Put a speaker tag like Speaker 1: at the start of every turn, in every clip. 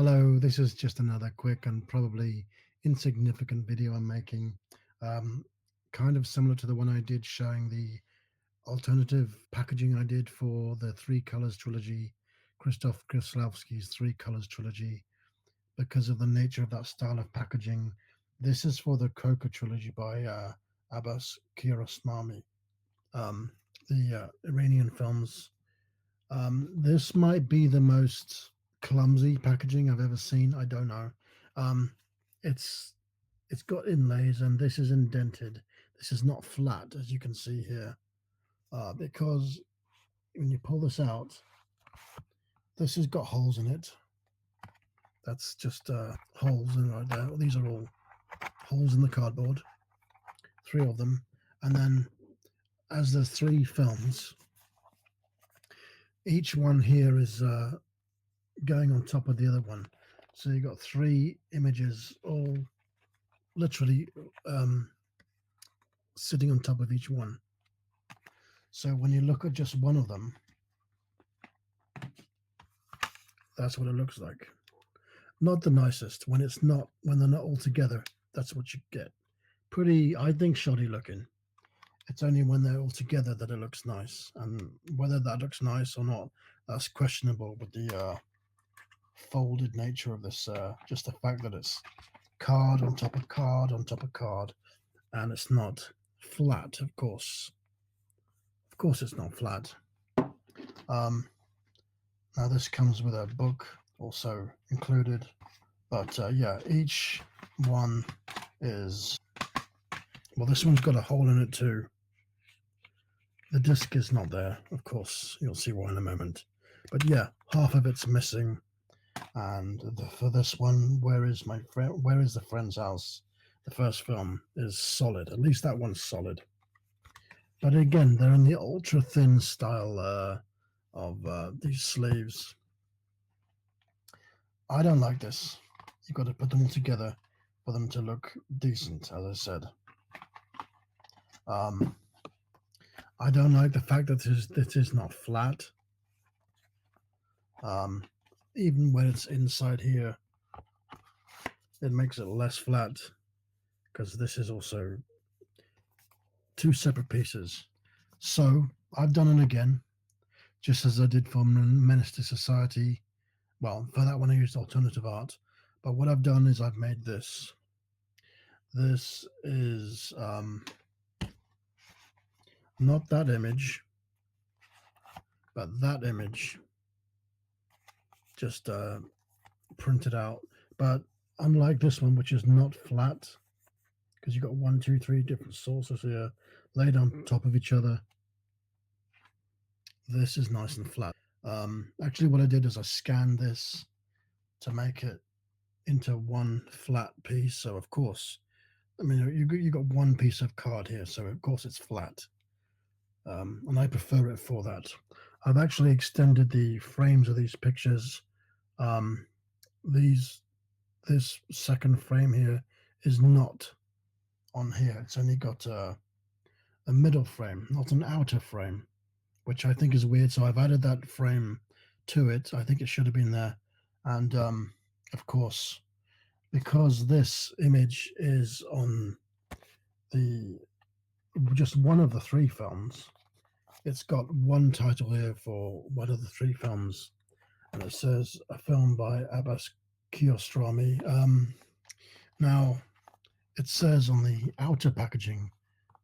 Speaker 1: Hello, this is just another quick and probably insignificant video I'm making. Um, Kind of similar to the one I did showing the alternative packaging I did for the Three Colors trilogy, Krzysztof Kieslowski's Three Colors trilogy, because of the nature of that style of packaging. This is for the Koker trilogy by Abbas Kiarostami, the Iranian films. This might be the most clumsy packaging I've ever seen. I don't know. Um, it's it's got inlays, and this is indented. This is not flat, as you can see here, because when you pull this out, this has got holes in it. That's just holes in right there. These are all holes in the cardboard, three of them, and then as there's three films, each one here is going on top of the other one. So you've got three images all literally sitting on top of each one. So when you look at just one of them, that's what it looks like. Not the nicest. When they're not all together, that's what you get. Pretty, I think, shoddy looking. It's only when they're all together that it looks nice. And whether that looks nice or not, that's questionable with the folded nature of this. Just the fact that it's card on top of card on top of card, and it's not flat, of course. Of course it's not flat. Now this comes with a book also included, but yeah, each one is, well, this one's got a hole in it too. The disc is not there, of course. You'll see why in a moment. But yeah, half of it's missing. And for this one, Where is the Friend's House? The first film is solid. At least that one's solid. But again, they're in the ultra thin style of these sleeves. I don't like this. You've got to put them all together for them to look decent, as I said. I don't like the fact that this is not flat. Even when it's inside here, it makes it less flat, because this is also two separate pieces. So I've done it again, just as I did for Menace to Society. Well, for that one I used alternative art, but what I've done is I've made this. This is not that image, but that image just printed out. But unlike this one, which is not flat, because you've got 1, 2, 3 different sources here laid on top of each other, this is nice and flat. Actually, what I did is I scanned this to make it into one flat piece. So of course, I mean, you got one piece of card here, so of course it's flat. And I prefer it for that. I've actually extended the frames of these pictures. This second frame here is not on here. It's only got a middle frame, not an outer frame, which I think is weird. So I've added that frame to it. I think it should have been there. And of course, because this image is on just one of the three films, it's got one title here for one of the three films, and it says a film by Abbas Kiarostami. Now, it says on the outer packaging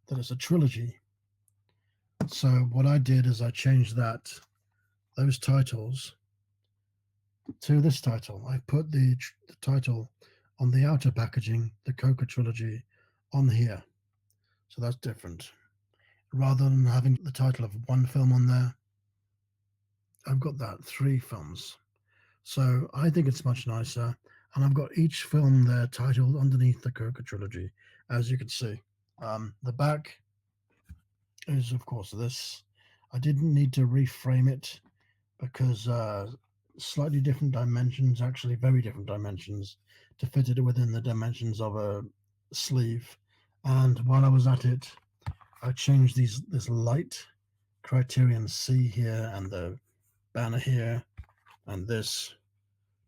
Speaker 1: that it's a trilogy. So what I did is I changed those titles to this title. I put the title on the outer packaging, the Koker Trilogy, on here. So that's different. Rather than having the title of one film on there, I've got that three films. So I think it's much nicer. And I've got each film there titled underneath the Koker Trilogy, as you can see. The back is, of course, this. I didn't need to reframe it because slightly different dimensions, actually very different dimensions, to fit it within the dimensions of a sleeve. And while I was at it, I changed this light Criterion C here and the banner here and this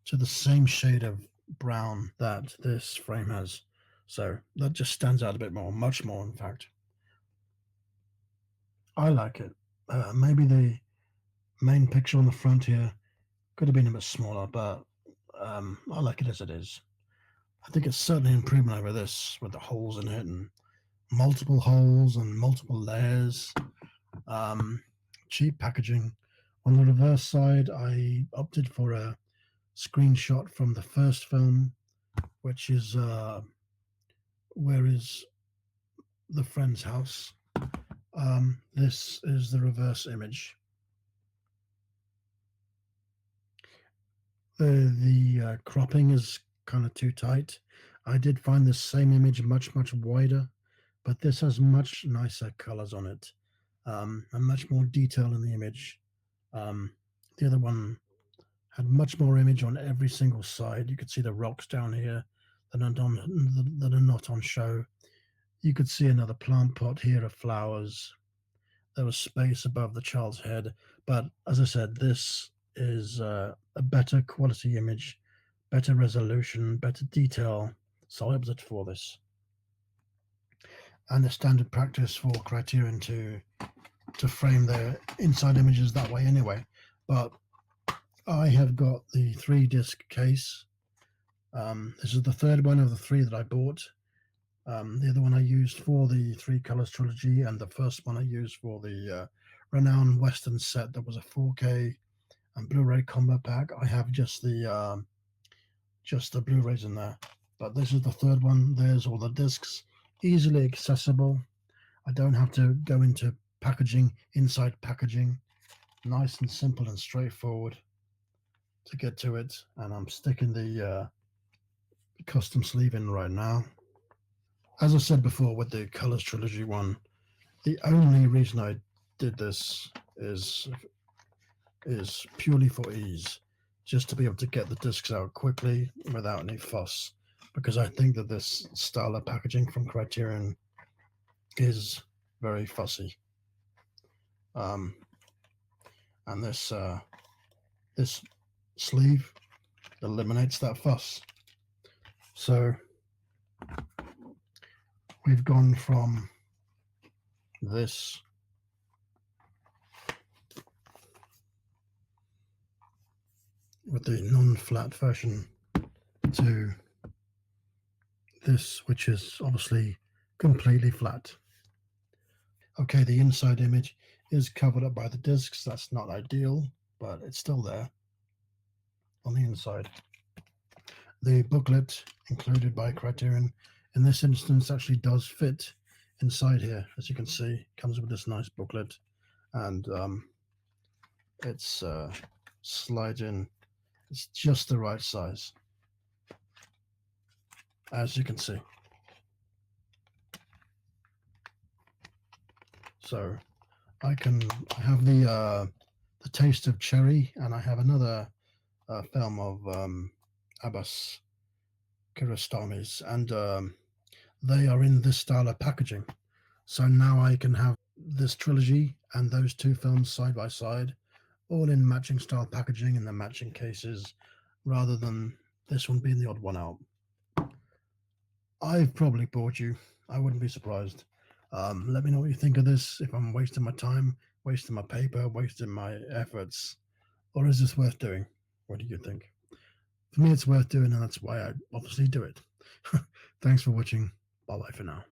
Speaker 1: to the same shade of brown that this frame has. So that just stands out a bit more, much more, in fact. I like it. Maybe the main picture on the front here could have been a bit smaller, but I like it as it is. I think it's certainly an improvement over this with the holes in it and multiple holes and multiple layers. Um, Cheap packaging. On the reverse side, I opted for a screenshot from the first film, which is Where is the Friend's House? This is the reverse image. The cropping is kind of too tight. I did find this same image much wider, but this has much nicer colors on it, and much more detail in the image. The other one had much more image on every single side. You could see the rocks down here that are not on show. You could see another plant pot here of flowers. There was space above the child's head, but as I said, this is a better quality image, better resolution, better detail. So I opted for this. And the standard practice for Criterion to frame their inside images that way anyway. But I have got the 3-disc case. This is the third one of the 3 that I bought. The other one I used for the 3 Colors Trilogy, and the first one I used for the renowned Western set that was a 4K and Blu-ray combo pack. I have just the Blu-rays in there, but this is the third one. There's all the discs, easily accessible. I don't have to go into packaging, inside packaging. Nice and simple and straightforward to get to it. And I'm sticking the custom sleeve in right now. As I said before with the Colors Trilogy one, the only reason I did this is purely for ease, just to be able to get the discs out quickly without any fuss, because I think that this style of packaging from Criterion is very fussy. And this sleeve eliminates that fuss. So we've gone from this with the non-flat version to this, which is obviously completely flat. Okay, the inside image is covered up by the discs. That's not ideal, but it's still there on the inside. The booklet included by Criterion in this instance actually does fit inside here. As you can see, it comes with this nice booklet, and it's slides in. It's just the right size, as you can see. So I have the Taste of Cherry, and I have another film of Abbas Kiarostami's, and they are in this style of packaging. So now I can have this trilogy and those 2 films side by side, all in matching style packaging in the matching cases, rather than this one being the odd one out. I've probably bored you. I wouldn't be surprised. Let me know what you think of this, if I'm wasting my time, wasting my paper, wasting my efforts, or is this worth doing? What do you think? For me, it's worth doing, and that's why I obviously do it. Thanks for watching. Bye-bye for now.